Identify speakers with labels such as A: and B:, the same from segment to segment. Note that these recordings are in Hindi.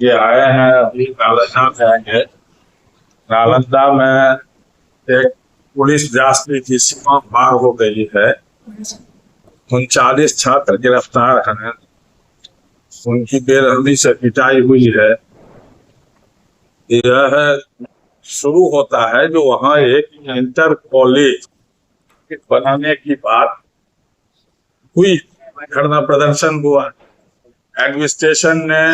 A: ये आए हैं अभी नालंदा में आएंगे। नालंदा में एक पुलिस जांच की सीमा पार हो गई है। 39 छात्र गिरफ्तार हैं। उनकी बेरहमी से पिटाई हुई है। यह शुरू होता है जो वहाँ एक इंटर कॉलेज बनाने की बात हुई, धरना प्रदर्शन हुआ। एडमिनिस्ट्रेशन ने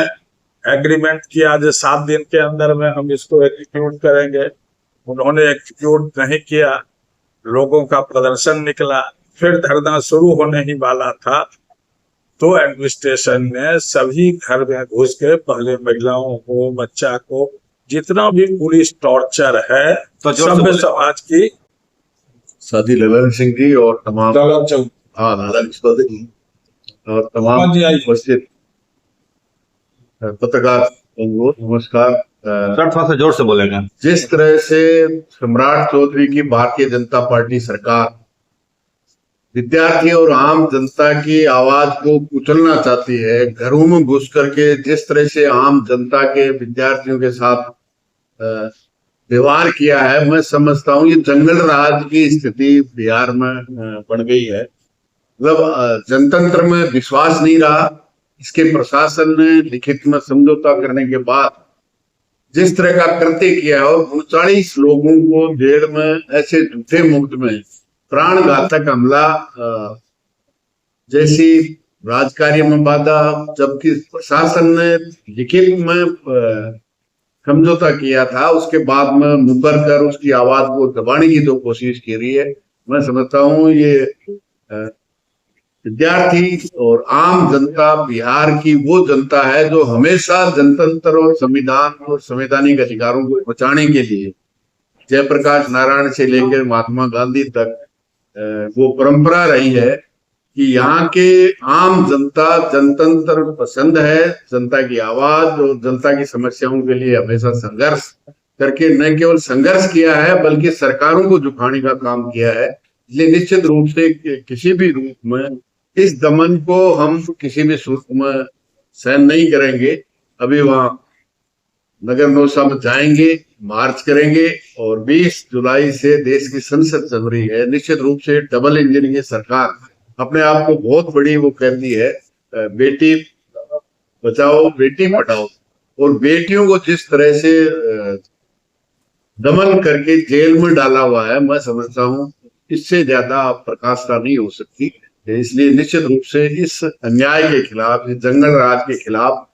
A: एग्रीमेंट किया जो 7 दिन के अंदर में हम इसको एग्जीक्यूट करेंगे। उन्होंने एग्जीक्यूट नहीं किया। लोगों का प्रदर्शन निकला। फिर धरना शुरू होने ही वाला था तो एडमिनिस्ट्रेशन ने सभी घर में घुस के पहले महिलाओं को, बच्चा को, जितना भी पुलिस टॉर्चर है
B: तो
A: सभ्य समाज की
C: साथी ललन सिंह जी और तमाम और तमाम उपस्थित पत्रकार नमस्कार।
B: सर थोड़ा सा जोर से बोलेंगे।
C: जिस तरह से सम्राट चौधरी की भारतीय जनता पार्टी सरकार विद्यार्थी और आम जनता की आवाज को कुचलना चाहती है, घरों में घुस करके जिस तरह से आम जनता के विद्यार्थियों के साथ व्यवहार किया है, मैं समझता हूँ ये जंगल राज की स्थिति बिहार में बन गई है। मतलब जनतंत्र में विश्वास नहीं रहा। इसके प्रशासन ने लिखित में समझौता करने के बाद जिस तरह का कृत्य किया है और 39 लोगों को जेल में ऐसे झूठे मुफ्त में प्राण घातक हमला जैसी राजकार्य में बाधा, जबकि प्रशासन ने लिखित में समझौता किया था, उसके बाद में मुकर कर उसकी आवाज को दबाने की जो कोशिश की रही है, मैं समझता हूँ ये विद्यार्थी और आम जनता बिहार की वो जनता है जो हमेशा जनतंत्र और संविधान और संवैधानिक अधिकारों को बचाने के लिए जयप्रकाश नारायण से लेकर महात्मा गांधी तक वो परंपरा रही है कि यहाँ के आम जनता जनतंत्र पसंद है, जनता की आवाज और जनता की समस्याओं के लिए हमेशा संघर्ष करके न केवल संघर्ष किया है बल्कि सरकारों को झुकाने का काम किया है। इसलिए निश्चित रूप से किसी भी रूप में इस दमन को हम किसी भी सूरत में सहन नहीं करेंगे। अभी वहां नगर नौसा में जाएंगे, मार्च करेंगे और 20 जुलाई से देश की संसद चल रही है। निश्चित रूप से डबल इंजन की सरकार अपने आप को बहुत बड़ी वो कहती है, बेटी बचाओ बेटी पढ़ाओ, और बेटियों को जिस तरह से दमन करके जेल में डाला हुआ है, मैं समझता हूँ इससे ज्यादा प्रकाशता नहीं हो सकती। इसलिए निश्चित रूप से इस अन्याय के खिलाफ, इस जंगल राज के खिलाफ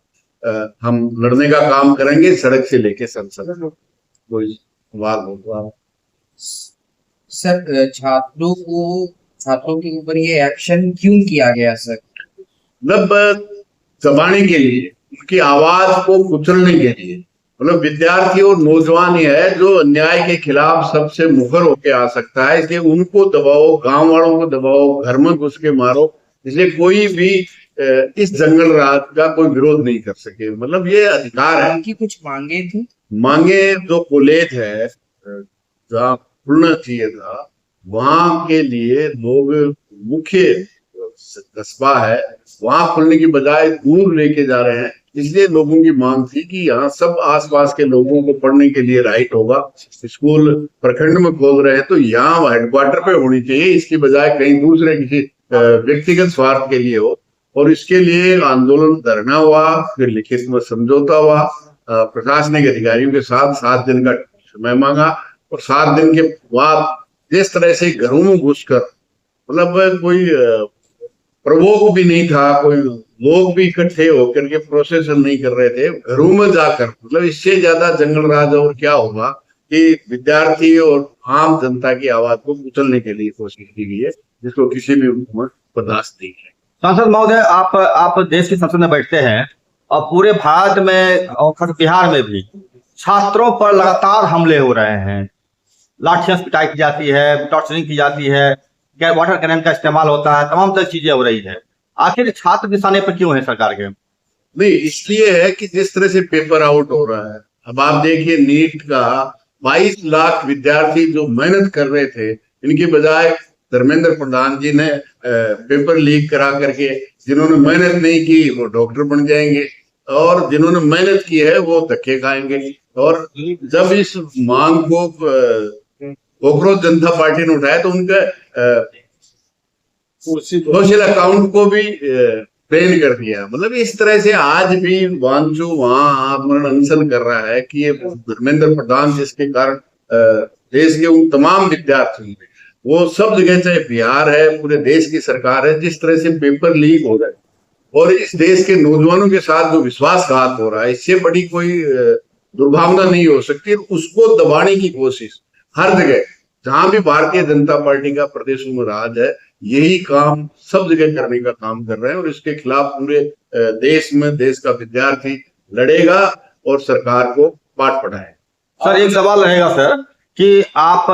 C: हम लड़ने का काम करेंगे, सड़क से लेके संसद। कोई सवाल हो?
D: सर छात्रों के ऊपर ये एक्शन क्यों किया गया सर?
C: मतलब दबाने के लिए, उनकी आवाज को कुचलने के लिए। मतलब विद्यार्थी और नौजवान ही है जो अन्याय के खिलाफ सबसे मुखर होके आ सकता है, इसलिए उनको दबाओ, गांव वालों को दबाओ, घर में घुस के मारो। इसलिए कोई भी इस जंगल राज का कोई विरोध नहीं कर सके। मतलब ये अधिकार है।
D: उनकी कुछ मांगे थी?
C: मांगे जो कॉलेज है जहाँ खुलना चाहिए था वहां के लिए लोग, मुख्य कस्बा है वहां खुलने की बजाय दूर लेके जा रहे हैं। इसलिए लोगों की मांग थी कि यहाँ सब आसपास के लोगों को पढ़ने के लिए राइट होगा। स्कूल प्रखंड में खोल रहे हैं तो यहाँ हेडक्वार्टर पे होनी चाहिए, इसकी बजाय कहीं दूसरे किसी व्यक्तिगत स्वार्थ के लिए हो। और इसके लिए आंदोलन, धरना हुआ, फिर लिखित में समझौता हुआ, प्रशासनिक अधिकारियों के साथ 7 दिन का समय मांगा और 7 दिन के बाद जिस तरह से घरों में घुसकर, मतलब कोई प्रवोक भी नहीं था, कोई लोग भी इकट्ठे होकर के प्रोसेसन नहीं कर रहे थे, घरों में जाकर, मतलब इससे ज्यादा जंगल राज और क्या होगा कि विद्यार्थी और आम जनता की आवाज को कुचलने के लिए कोशिश की गई है, जिसको किसी भी रूप में बर्दाश्त नहीं है।
B: सांसद महोदय, आप देश की संसद में बैठते हैं और पूरे भारत में और खास बिहार में भी छात्रों पर लगातार हमले हो रहे हैं, लाठियां पिटाई की जाती है, टॉर्चरिंग की जाती है, वाटर कैनन का इस्तेमाल होता है, तमाम तरह चीजें हो रही है। आखिर छात्र निशाने पर क्यों है सरकार के?
C: नहीं, इसलिए है कि जिस तरह से पेपर आउट हो रहा है। अब आप देखिए नीट का 22 लाख विद्यार्थी जो मेहनत कर रहे थे, इनकी बजाय धर्मेंद्र प्रधान जी ने पेपर लीक करा करके, जिन्होंने मेहनत नहीं की वो डॉक्टर बन जाएंगे। और जिन्होंने मेहनत की है वो धक्के खाएंगे। और जब इस मांग को कॉकरोच जनता पार्टी ने उठाया तो उनका सोशल अकाउंट को भी बैन कर दिया। मतलब इस तरह से आज भी वांचू वहां आमरण अनशन कर रहा है कि ये धर्मेंद्र प्रधान जिसके कारण देश के उन तमाम विद्यार्थियों में वो सब जगह, चाहे बिहार है, पूरे देश की सरकार है, जिस तरह से पेपर लीक हो रहा है और इस देश के नौजवानों के साथ जो विश्वासघात हो रहा है, इससे बड़ी कोई दुर्भावना नहीं हो सकती। उसको दबाने की कोशिश हर जगह, जहां भी भारतीय जनता पार्टी का प्रदेशों में राज है, यही काम सब जगह करने का काम कर रहे हैं। और इसके खिलाफ पूरे देश में देश का विद्यार्थी लड़ेगा और सरकार को पाठ पढ़ाएगा।
B: सर एक सवाल रहेगा सर कि आप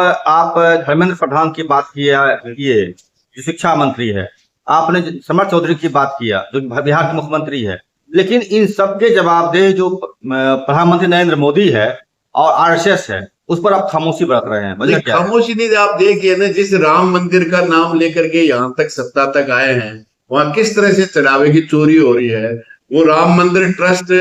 B: धर्मेंद्र प्रधान की बात किए जो शिक्षा मंत्री है, आपने समर चौधरी की बात किया जो बिहार के मुख्यमंत्री है, लेकिन इन सबके जवाबदेह जो प्रधानमंत्री नरेंद्र मोदी है और आरएसएस है, उस पर आप खामोशी बरत रहे हैं। वजह क्या है?
C: खामोशी नहीं, आप देखिए ना, जिस राम मंदिर का नाम लेकर के यहाँ तक सत्ता तक आए हैं, वहां किस तरह से चढ़ावे की चोरी हो रही है। वो राम मंदिर ट्रस्ट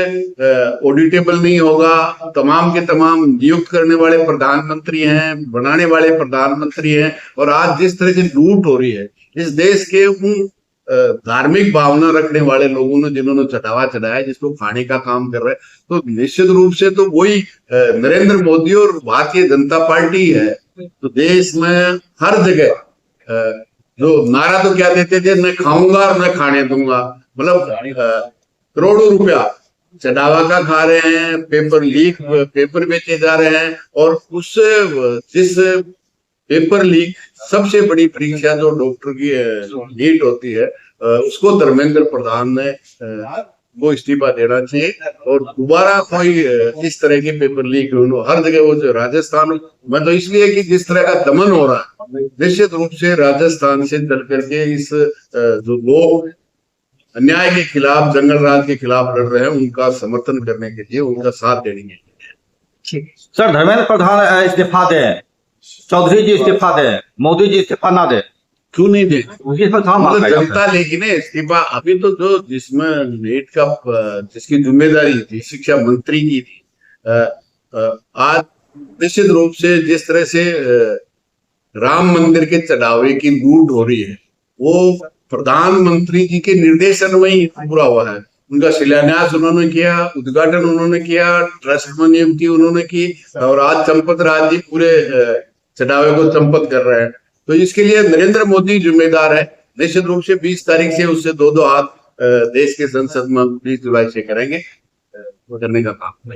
C: ऑडिटेबल नहीं होगा। तमाम के तमाम नियुक्त करने वाले प्रधानमंत्री हैं, बनाने वाले प्रधानमंत्री हैं, और आज जिस तरह से लूट हो रही है इस देश के उन धार्मिक भावना रखने वाले लोगों ने, जिन्होंने चढ़ावा चढ़ाया, जिसको खाने का काम कर रहे हैं, तो निश्चित रूप से तो वही नरेंद्र मोदी और भारतीय जनता पार्टी है। तो देश में हर जगह जो नारा तो क्या देते थे, मैं खाऊंगा और मैं खाने दूंगा। मतलब करोड़ों रुपया चढ़ावा का खा रहे हैं, पेपर लीक पेपर बेचे जा रहे हैं। और उस जिस पेपर लीक सबसे बड़ी परीक्षा जो डॉक्टर की नीट होती है, उसको धर्मेंद्र प्रधान ने वो इस्तीफा देना चाहिए और दोबारा कोई इस तरह के पेपर लीक हर जगह। वो जो राजस्थान में तो इसलिए कि जिस तरह का दमन हो रहा है, निश्चित रूप से राजस्थान से चल करके इस जो लोग अन्याय के खिलाफ, जंगल राज के खिलाफ लड़ रहे हैं, उनका समर्थन करने के लिए, उनका साथ देने के लिए।
B: सर धर्मेंद्र प्रधान इस्तीफा दें, चौधरी जी इस्तीफा दें, मोदी जी इस्तीफा ना दे,
C: क्यों नहीं दे?
B: मतलब
C: जनता लेकिन इस्तीफा अभी तो जो जिसमें नीट का जिसकी जिम्मेदारी थी शिक्षा मंत्री की थी, आज निश्चित रूप से जिस तरह से राम मंदिर के चढ़ावे की लूट हो रही है, वो प्रधानमंत्री जी के निर्देशन में ही पूरा हुआ है। उनका शिलान्यास उन्होंने किया, उद्घाटन उन्होंने किया, ट्रस्ट में नियुक्ति उन्होंने की, और आज चंपत राज जी पूरे चढ़ावे को चंपत कर रहे हैं। तो इसके लिए नरेंद्र मोदी जिम्मेदार है। निश्चित रूप से 20 तारीख से उससे दो हाथ देश के संसद में 20 जुलाई से करेंगे, वो करने का काम।